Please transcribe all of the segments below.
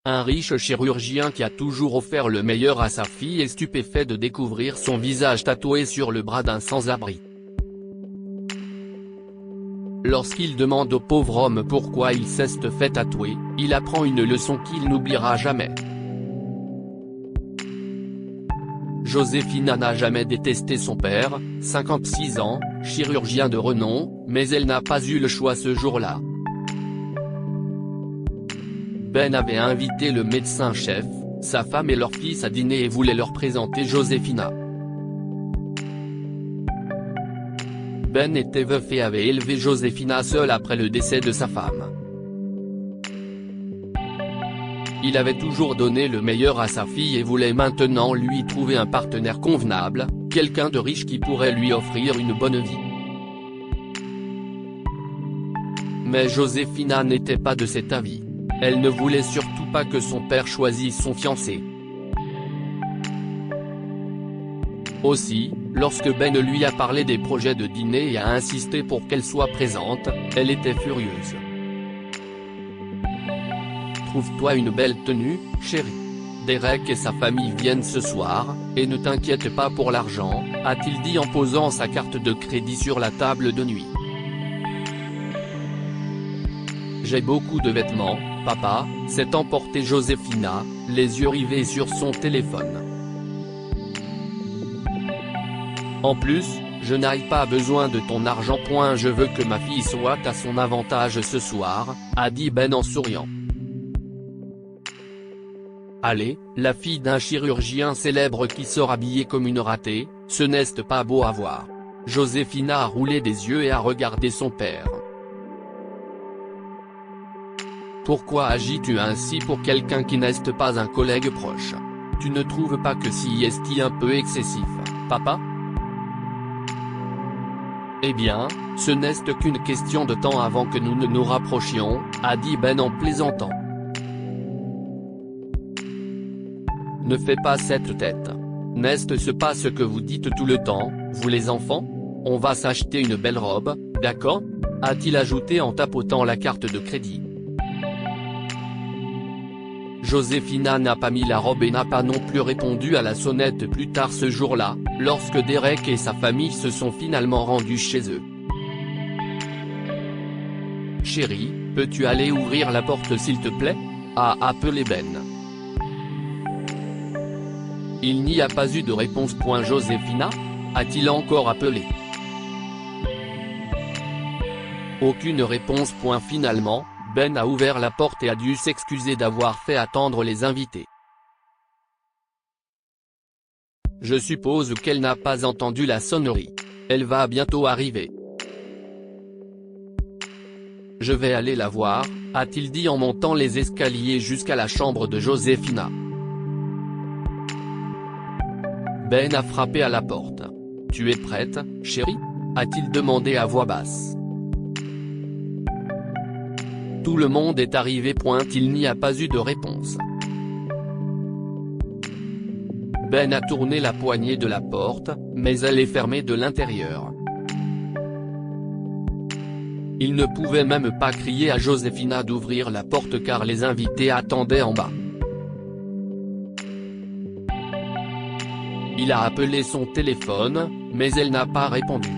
Un riche chirurgien qui a toujours offert le meilleur à sa fille est stupéfait de découvrir son visage tatoué sur le bras d'un sans-abri. Lorsqu'il demande au pauvre homme pourquoi il s'est fait tatouer, il apprend une leçon qu'il n'oubliera jamais. Josefina n'a jamais détesté son père, 56 ans, chirurgien de renom, mais elle n'a pas eu le choix ce jour-là. Ben avait invité le médecin-chef, sa femme et leur fils à dîner et voulait leur présenter Josefina. Ben était veuf et avait élevé Josefina seule après le décès de sa femme. Il avait toujours donné le meilleur à sa fille et voulait maintenant lui trouver un partenaire convenable, quelqu'un de riche qui pourrait lui offrir une bonne vie. Mais Josefina n'était pas de cet avis. Elle ne voulait surtout pas que son père choisisse son fiancé. Aussi, lorsque Ben lui a parlé des projets de dîner et a insisté pour qu'elle soit présente, elle était furieuse. Trouve-toi une belle tenue, chérie. Derek et sa famille viennent ce soir, et ne t'inquiète pas pour l'argent, a-t-il dit en posant sa carte de crédit sur la table de nuit. J'ai beaucoup de vêtements, papa, s'est emportée Josefina, les yeux rivés sur son téléphone. En plus, je n'ai pas besoin de ton argent. Je veux que ma fille soit à son avantage ce soir, a dit Ben en souriant. Allez, la fille d'un chirurgien célèbre qui sort habillée comme une ratée, ce n'est pas beau à voir. Josefina a roulé des yeux et a regardé son père. Pourquoi agis-tu ainsi pour quelqu'un qui n'est pas un collègue proche? Tu ne trouves pas que si est un peu excessif, papa? Eh bien, ce n'est qu'une question de temps avant que nous ne nous rapprochions, a dit Ben en plaisantant. Ne fais pas cette tête. N'est-ce pas ce que vous dites tout le temps, vous les enfants? On va s'acheter une belle robe, d'accord? A-t-il ajouté en tapotant la carte de crédit. Josefina n'a pas mis la robe et n'a pas non plus répondu à la sonnette plus tard ce jour-là, lorsque Derek et sa famille se sont finalement rendus chez eux. Chérie, peux-tu aller ouvrir la porte s'il te plaît? A appelé Ben. Il n'y a pas eu de réponse. Josefina? A-t-il encore appelé? Aucune réponse. Finalement, Ben a ouvert la porte et a dû s'excuser d'avoir fait attendre les invités. Je suppose qu'elle n'a pas entendu la sonnerie. Elle va bientôt arriver. Je vais aller la voir, a-t-il dit en montant les escaliers jusqu'à la chambre de Josefina. Ben a frappé à la porte. Tu es prête, chérie? A-t-il demandé à voix basse. Tout le monde est arrivé. Il n'y a pas eu de réponse. Ben a tourné la poignée de la porte, mais elle est fermée de l'intérieur. Il ne pouvait même pas crier à Josefina d'ouvrir la porte car les invités attendaient en bas. Il a appelé son téléphone, mais elle n'a pas répondu.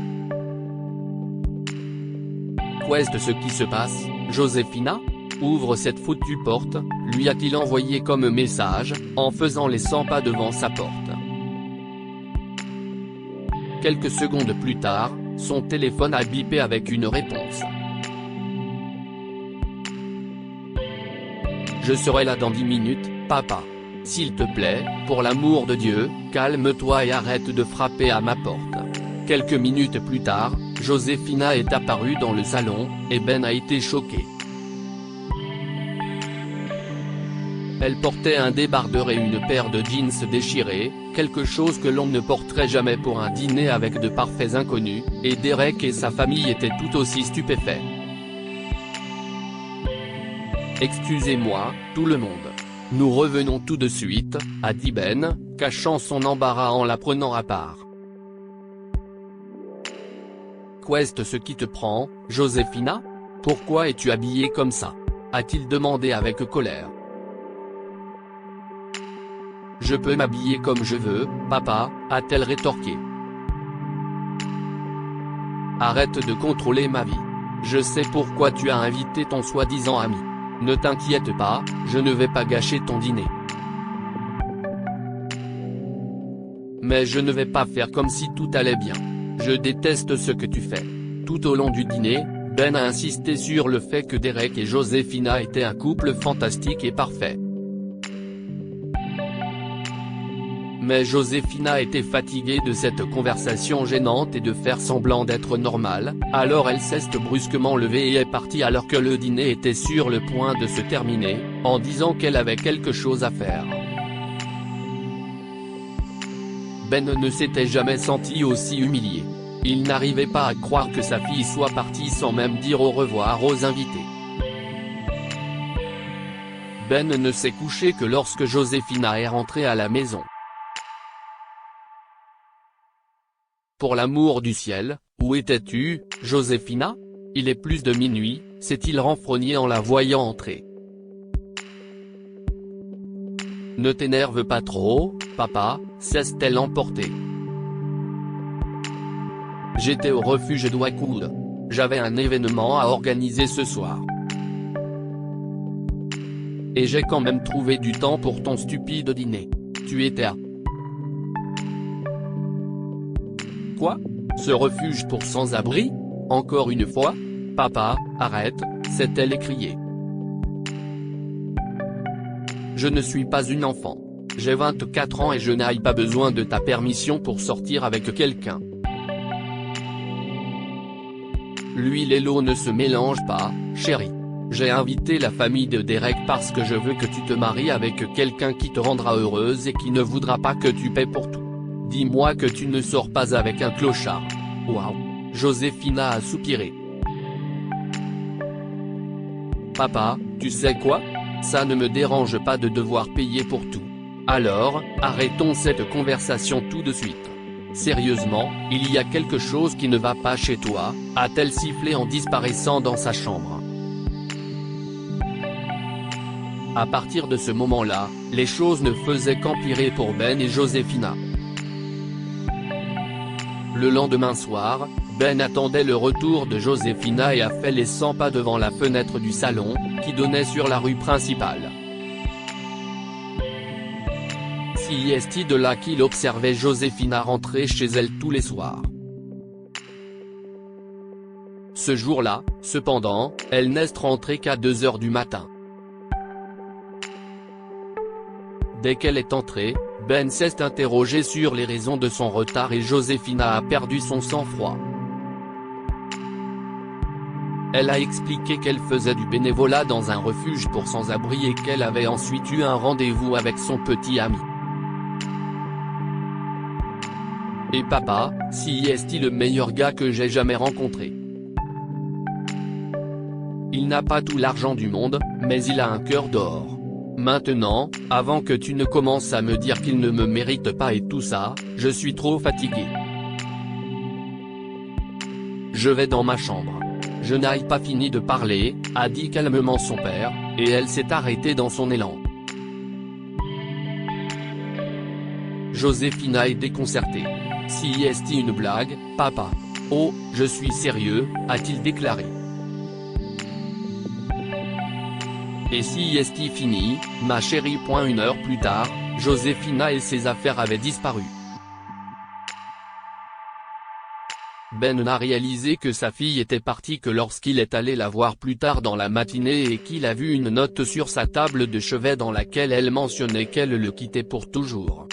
Qu'est-ce ce qui se passe, Josefina? Ouvre cette foutue porte, lui a-t-il envoyé comme message, en faisant les 100 pas devant sa porte. Quelques secondes plus tard, son téléphone a bipé avec une réponse. Je serai là dans 10 minutes, papa. S'il te plaît, pour l'amour de Dieu, calme-toi et arrête de frapper à ma porte. Quelques minutes plus tard, Josefina est apparue dans le salon, et Ben a été choqué. Elle portait un débardeur et une paire de jeans déchirés, quelque chose que l'on ne porterait jamais pour un dîner avec de parfaits inconnus, et Derek et sa famille étaient tout aussi stupéfaits. Excusez-moi, tout le monde. Nous revenons tout de suite, a dit Ben, cachant son embarras en la prenant à part. Qu'est-ce ce qui te prend, Josefina? Pourquoi es-tu habillée comme ça? A-t-il demandé avec colère. Je peux m'habiller comme je veux, papa, a-t-elle rétorqué. Arrête de contrôler ma vie. Je sais pourquoi tu as invité ton soi-disant ami. Ne t'inquiète pas, je ne vais pas gâcher ton dîner. Mais je ne vais pas faire comme si tout allait bien. Je déteste ce que tu fais. Tout au long du dîner, Ben a insisté sur le fait que Derek et Josefina étaient un couple fantastique et parfait. Mais Josefina était fatiguée de cette conversation gênante et de faire semblant d'être normale, alors elle s'est brusquement levée et est partie alors que le dîner était sur le point de se terminer, en disant qu'elle avait quelque chose à faire. Ben ne s'était jamais senti aussi humilié. Il n'arrivait pas à croire que sa fille soit partie sans même dire au revoir aux invités. Ben ne s'est couché que lorsque Josefina est rentrée à la maison. Pour l'amour du ciel, où étais-tu, Josefina? Il est plus de minuit, s'est-il renfrogné en la voyant entrer. Ne t'énerve pas trop, papa, s'est-elle emportée. J'étais au refuge d'Ouakoud. J'avais un événement à organiser ce soir. Et j'ai quand même trouvé du temps pour ton stupide dîner. Tu étais à... Quoi? Ce refuge pour sans-abri? Encore une fois? Papa, arrête, s'est-elle écriée. Je ne suis pas une enfant. J'ai 24 ans et je n'ai pas besoin de ta permission pour sortir avec quelqu'un. L'huile et l'eau ne se mélangent pas, chérie. J'ai invité la famille de Derek parce que je veux que tu te maries avec quelqu'un qui te rendra heureuse et qui ne voudra pas que tu paies pour tout. Dis-moi que tu ne sors pas avec un clochard. Waouh. Josefina a soupiré. Papa, tu sais quoi? Ça ne me dérange pas de devoir payer pour tout. Alors, arrêtons cette conversation tout de suite. Sérieusement, il y a quelque chose qui ne va pas chez toi, a-t-elle sifflé en disparaissant dans sa chambre. À partir de ce moment-là, les choses ne faisaient qu'empirer pour Ben et Josefina. Le lendemain soir, Ben attendait le retour de Josefina et a fait les 100 pas devant la fenêtre du salon, qui donnait sur la rue principale. Si est de là qu'il observait Josefina rentrer chez elle tous les soirs. Ce jour-là, cependant, elle n'est rentrée qu'à 2 heures du matin. Dès qu'elle est entrée, Ben s'est interrogé sur les raisons de son retard et Josefina a perdu son sang-froid. Elle a expliqué qu'elle faisait du bénévolat dans un refuge pour sans-abri et qu'elle avait ensuite eu un rendez-vous avec son petit ami. Et papa, si est-il le meilleur gars que j'ai jamais rencontré. Il n'a pas tout l'argent du monde, mais il a un cœur d'or. Maintenant, avant que tu ne commences à me dire qu'il ne me mérite pas et tout ça, je suis trop fatigué. Je vais dans ma chambre. Je n'ai pas fini de parler, a dit calmement son père, et elle s'est arrêtée dans son élan. Josefina est déconcertée. Si est une blague, papa? Oh, je suis sérieux, a-t-il déclaré. Et si est fini, ma chérie? Une heure plus tard, Josefina et ses affaires avaient disparu. Ben n'a réalisé que sa fille était partie que lorsqu'il est allé la voir plus tard dans la matinée et qu'il a vu une note sur sa table de chevet dans laquelle elle mentionnait qu'elle le quittait pour toujours.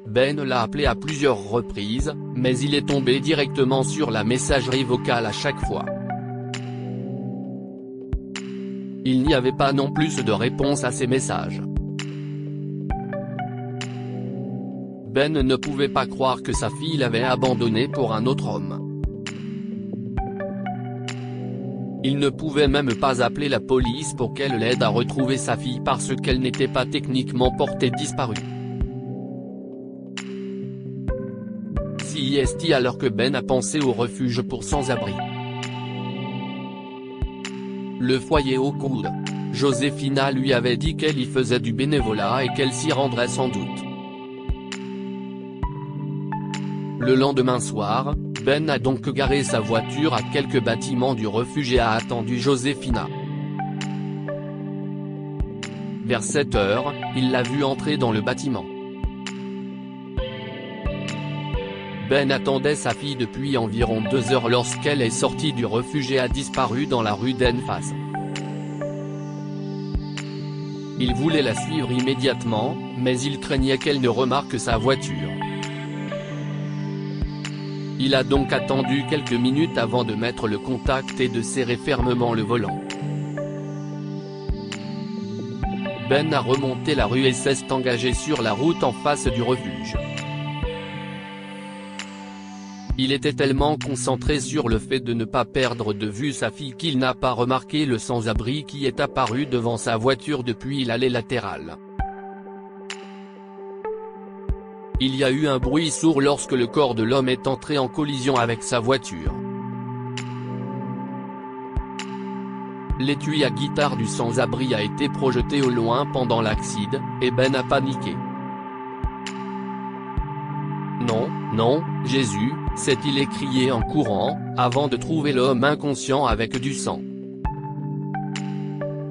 Ben l'a appelé à plusieurs reprises, mais il est tombé directement sur la messagerie vocale à chaque fois. Il n'y avait pas non plus de réponse à ses messages. Ben ne pouvait pas croire que sa fille l'avait abandonné pour un autre homme. Il ne pouvait même pas appeler la police pour qu'elle l'aide à retrouver sa fille parce qu'elle n'était pas techniquement portée disparue. Si est alors que Ben a pensé au refuge pour sans-abri. Le foyer au coude. Josefina lui avait dit qu'elle y faisait du bénévolat et qu'elle s'y rendrait sans doute. Le lendemain soir, Ben a donc garé sa voiture à quelques bâtiments du refuge et a attendu Josefina. Vers 7 heures, il l'a vue entrer dans le bâtiment. Ben attendait sa fille depuis environ 2 heures lorsqu'elle est sortie du refuge et a disparu dans la rue d'Enfas. Il voulait la suivre immédiatement, mais il craignait qu'elle ne remarque sa voiture. Il a donc attendu quelques minutes avant de mettre le contact et de serrer fermement le volant. Ben a remonté la rue et s'est engagé sur la route en face du refuge. Il était tellement concentré sur le fait de ne pas perdre de vue sa fille qu'il n'a pas remarqué le sans-abri qui est apparu devant sa voiture depuis l'allée latérale. Il y a eu un bruit sourd lorsque le corps de l'homme est entré en collision avec sa voiture. L'étui à guitare du sans-abri a été projeté au loin pendant l'accident, et Ben a paniqué. « Non, non, Jésus !» s'est-il écrié en courant, avant de trouver l'homme inconscient avec du sang.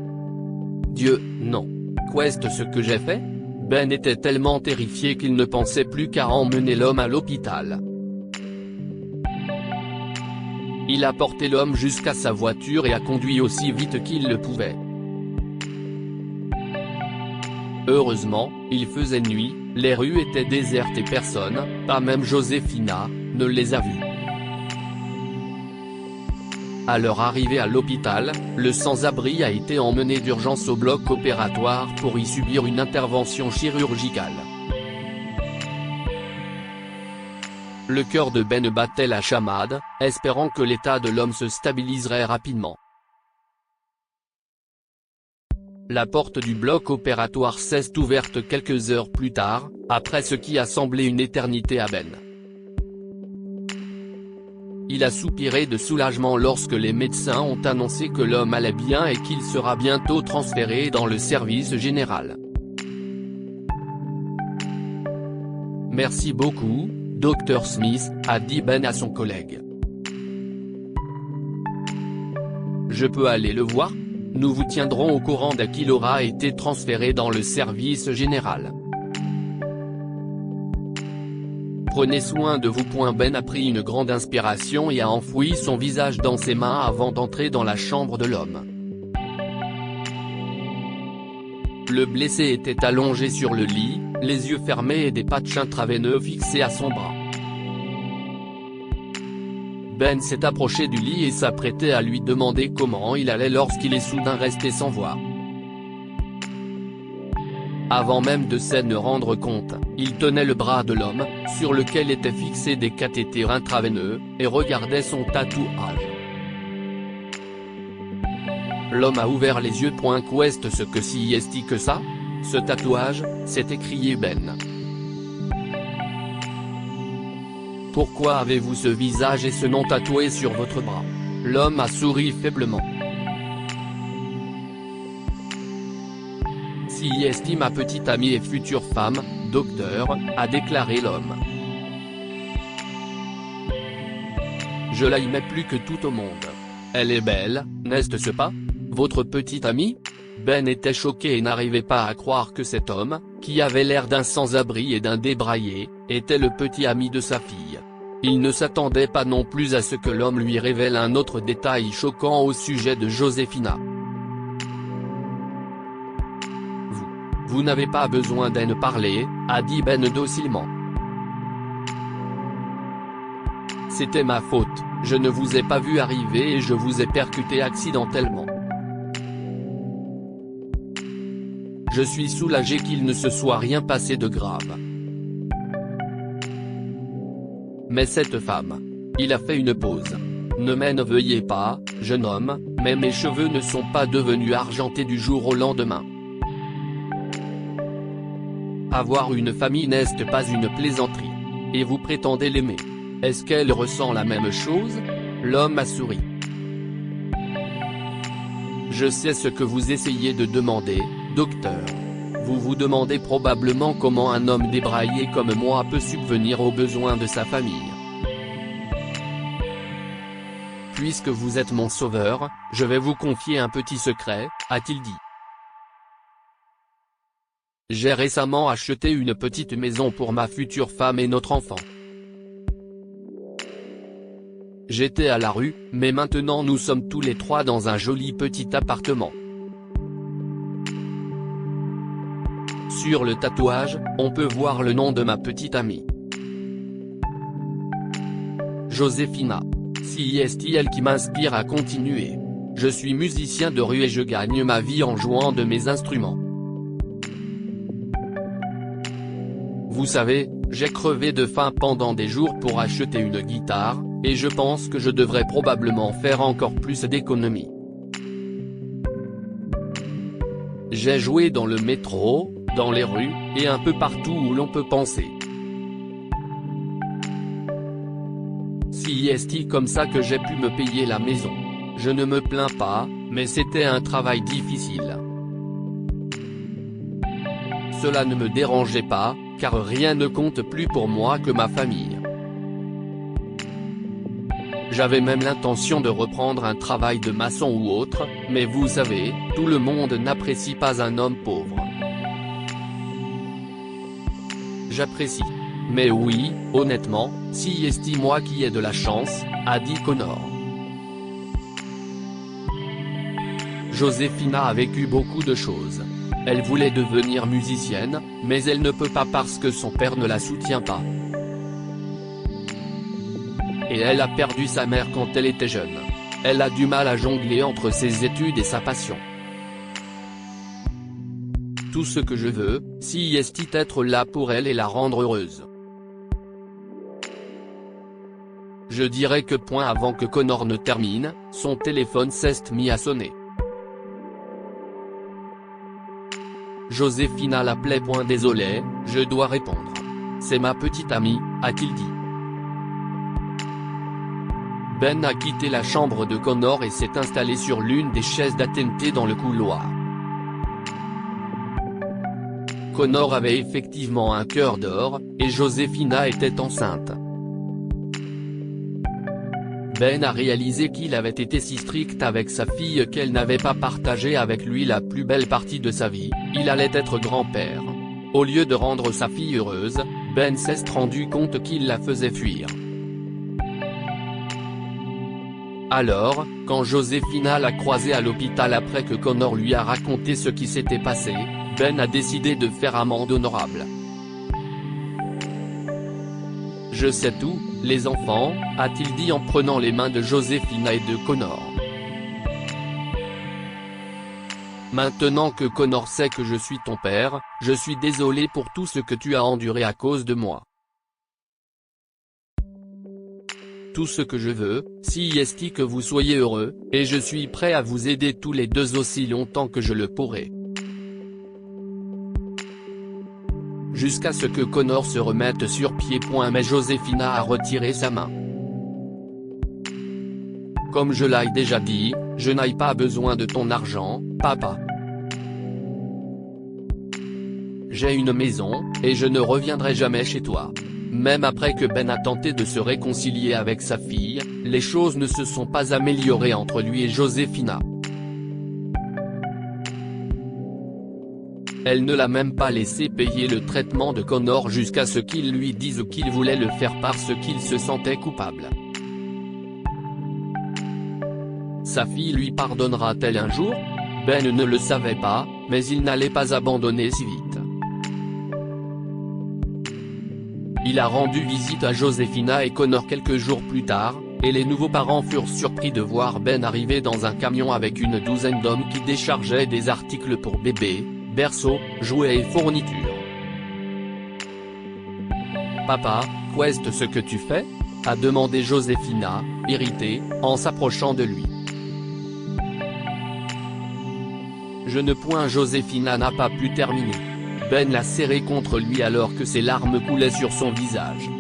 « Dieu, non. Qu'est-ce ce que j'ai fait ?» Ben était tellement terrifié qu'il ne pensait plus qu'à emmener l'homme à l'hôpital. Il a porté l'homme jusqu'à sa voiture et a conduit aussi vite qu'il le pouvait. Heureusement, il faisait nuit, les rues étaient désertes et personne, pas même Josefina, ne les a vus. À leur arrivée à l'hôpital, le sans-abri a été emmené d'urgence au bloc opératoire pour y subir une intervention chirurgicale. Le cœur de Ben battait la chamade, espérant que l'état de l'homme se stabiliserait rapidement. La porte du bloc opératoire s'est ouverte quelques heures plus tard, après ce qui a semblé une éternité à Ben. Il a soupiré de soulagement lorsque les médecins ont annoncé que l'homme allait bien et qu'il sera bientôt transféré dans le service général. « Merci beaucoup, Dr Smith », a dit Ben à son collègue. « Je peux aller le voir ? Nous vous tiendrons au courant dès qu'il aura été transféré dans le service général. » Prenez soin de vous. Ben a pris une grande inspiration et a enfoui son visage dans ses mains avant d'entrer dans la chambre de l'homme. Le blessé était allongé sur le lit, les yeux fermés et des patchs intraveineux fixés à son bras. Ben s'est approché du lit et s'apprêtait à lui demander comment il allait lorsqu'il est soudain resté sans voix. Avant même de se rendre compte, il tenait le bras de l'homme, sur lequel étaient fixés des cathéters intraveineux, et regardait son tatouage. L'homme a ouvert les yeux. Qu'est-ce ce que si est que ça ? Ce tatouage, s'est écrié Ben. Pourquoi avez-vous ce visage et ce nom tatoué sur votre bras ? L'homme a souri faiblement. Si est ma petite amie et future femme, docteur, a déclaré l'homme. Je l'aimais plus que tout au monde. Elle est belle, n'est-ce pas ? Votre petite amie ? Ben était choqué et n'arrivait pas à croire que cet homme, qui avait l'air d'un sans-abri et d'un débraillé, était le petit ami de sa fille. Il ne s'attendait pas non plus à ce que l'homme lui révèle un autre détail choquant au sujet de Josefina. Vous n'avez pas besoin d'en parler, a dit Ben docilement. C'était ma faute, je ne vous ai pas vu arriver et je vous ai percuté accidentellement. Je suis soulagé qu'il ne se soit rien passé de grave. Mais cette femme. Il a fait une pause. Ne m'en veuillez pas, jeune homme, mais mes cheveux ne sont pas devenus argentés du jour au lendemain. Avoir une famille n'est pas une plaisanterie. Et vous prétendez l'aimer. Est-ce qu'elle ressent la même chose ? L'homme a souri. Je sais ce que vous essayez de demander, docteur. Vous vous demandez probablement comment un homme débraillé comme moi peut subvenir aux besoins de sa famille. Puisque vous êtes mon sauveur, je vais vous confier un petit secret, a-t-il dit. J'ai récemment acheté une petite maison pour ma future femme et notre enfant. J'étais à la rue, mais maintenant nous sommes tous les trois dans un joli petit appartement. Sur le tatouage, on peut voir le nom de ma petite amie. Joséphina. C'est elle qui m'inspire à continuer. Je suis musicien de rue et je gagne ma vie en jouant de mes instruments. Vous savez, j'ai crevé de faim pendant des jours pour acheter une guitare, et je pense que je devrais probablement faire encore plus d'économies. J'ai joué dans le métro, dans les rues, et un peu partout où l'on peut penser. C'est comme ça que j'ai pu me payer la maison. Je ne me plains pas, mais c'était un travail difficile. Cela ne me dérangeait pas, car rien ne compte plus pour moi que ma famille. J'avais même l'intention de reprendre un travail de maçon ou autre, mais vous savez, tout le monde n'apprécie pas un homme pauvre. J'apprécie. Mais oui, honnêtement, c'est moi qui ai de la chance, a dit Connor. Joséphina a vécu beaucoup de choses. Elle voulait devenir musicienne, mais elle ne peut pas parce que son père ne la soutient pas. Et elle a perdu sa mère quand elle était jeune. Elle a du mal à jongler entre ses études et sa passion. Tout ce que je veux, c'est être là pour elle et la rendre heureuse. Je dirais que point avant que Connor ne termine, son téléphone s'est mis à sonner. Joséphina l'appelait. Désolé, je dois répondre. C'est ma petite amie, a-t-il dit. Ben a quitté la chambre de Connor et s'est installé sur l'une des chaises d'AT&T dans le couloir. Connor avait effectivement un cœur d'or, et Joséphina était enceinte. Ben a réalisé qu'il avait été si strict avec sa fille qu'elle n'avait pas partagé avec lui la plus belle partie de sa vie, il allait être grand-père. Au lieu de rendre sa fille heureuse, Ben s'est rendu compte qu'il la faisait fuir. Alors, quand Joséphina l'a croisé à l'hôpital après que Connor lui a raconté ce qui s'était passé, Ben a décidé de faire amende honorable. Je sais tout, les enfants, a-t-il dit en prenant les mains de Joséphina et de Connor. Maintenant que Connor sait que je suis ton père, je suis désolé pour tout ce que tu as enduré à cause de moi. Tout ce que je veux, c'est que vous soyez heureux, et je suis prêt à vous aider tous les deux aussi longtemps que je le pourrai. Jusqu'à ce que Connor se remette sur pied. Mais Joséphina a retiré sa main. Comme je l'ai déjà dit, je n'ai pas besoin de ton argent, papa. J'ai une maison, et je ne reviendrai jamais chez toi. Même après que Ben a tenté de se réconcilier avec sa fille, les choses ne se sont pas améliorées entre lui et Joséphina. Elle ne l'a même pas laissé payer le traitement de Connor jusqu'à ce qu'il lui dise qu'il voulait le faire parce qu'il se sentait coupable. Sa fille lui pardonnera-t-elle un jour? Ben ne le savait pas, mais il n'allait pas abandonner si vite. Il a rendu visite à Joséphina et Connor quelques jours plus tard, et les nouveaux parents furent surpris de voir Ben arriver dans un camion avec une douzaine d'hommes qui déchargeaient des articles pour bébés, berceaux, jouets et fournitures. « Papa, qu'est-ce ce que tu fais ?» a demandé Joséphina, irritée, en s'approchant de lui. Je ne point. Joséphina n'a pas pu terminer. Ben l'a serré contre lui alors que ses larmes coulaient sur son visage.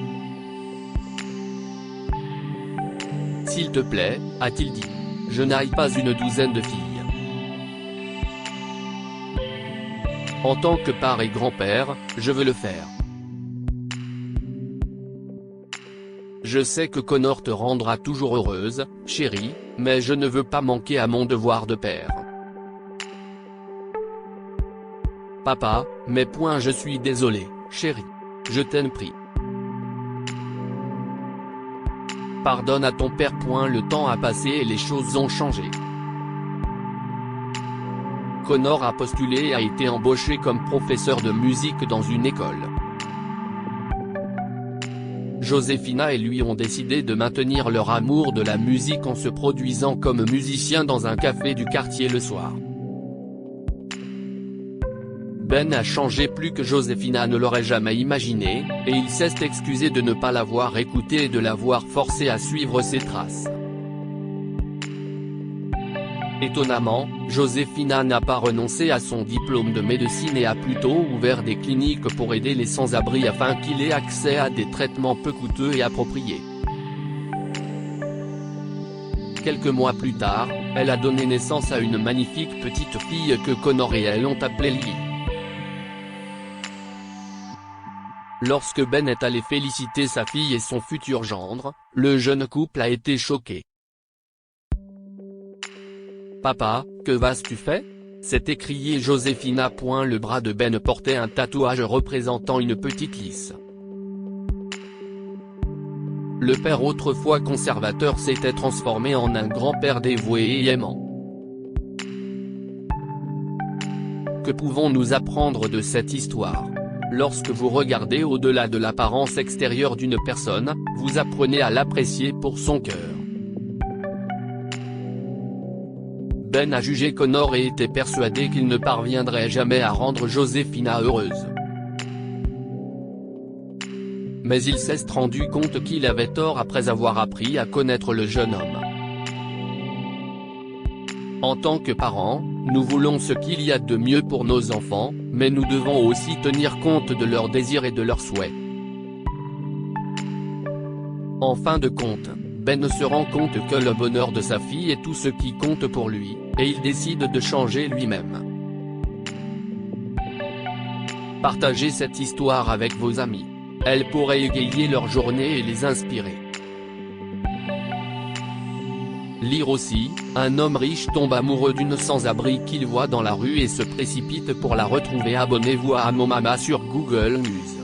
« S'il te plaît, a-t-il dit. Je n'ai pas une douzaine de filles. En tant que père et grand-père, je veux le faire. Je sais que Connor te rendra toujours heureuse, chérie, mais je ne veux pas manquer à mon devoir de père. Papa, mais je suis désolé, chérie. Je t'en prie. Pardonne à ton père. Le temps a passé et les choses ont changé. Connor a postulé et a été embauché comme professeur de musique dans une école. Josefina et lui ont décidé de maintenir leur amour de la musique en se produisant comme musicien dans un café du quartier le soir. Ben a changé plus que Josefina ne l'aurait jamais imaginé, et il s'est excusé de ne pas l'avoir écouté et de l'avoir forcé à suivre ses traces. Étonnamment, Josefina n'a pas renoncé à son diplôme de médecine et a plutôt ouvert des cliniques pour aider les sans-abri afin qu'il ait accès à des traitements peu coûteux et appropriés. Quelques mois plus tard, elle a donné naissance à une magnifique petite fille que Connor et elle ont appelée Lily. Lorsque Ben est allé féliciter sa fille et son futur gendre, le jeune couple a été choqué. « Papa, que vas-tu faire ?» s'est écrié Josefina. Le bras de Ben portait un tatouage représentant une petite lys. Le père autrefois conservateur s'était transformé en un grand-père dévoué et aimant. Que pouvons-nous apprendre de cette histoire ? Lorsque vous regardez au-delà de l'apparence extérieure d'une personne, vous apprenez à l'apprécier pour son cœur. Ben a jugé Connor et était persuadé qu'il ne parviendrait jamais à rendre Josefina heureuse. Mais il s'est rendu compte qu'il avait tort après avoir appris à connaître le jeune homme. En tant que parents, nous voulons ce qu'il y a de mieux pour nos enfants, mais nous devons aussi tenir compte de leurs désirs et de leurs souhaits. En fin de compte, Ben se rend compte que le bonheur de sa fille est tout ce qui compte pour lui, et il décide de changer lui-même. Partagez cette histoire avec vos amis. Elle pourrait égayer leur journée et les inspirer. Lire aussi, un homme riche tombe amoureux d'une sans-abri qu'il voit dans la rue et se précipite pour la retrouver. Abonnez-vous à Mon Mama sur Google News.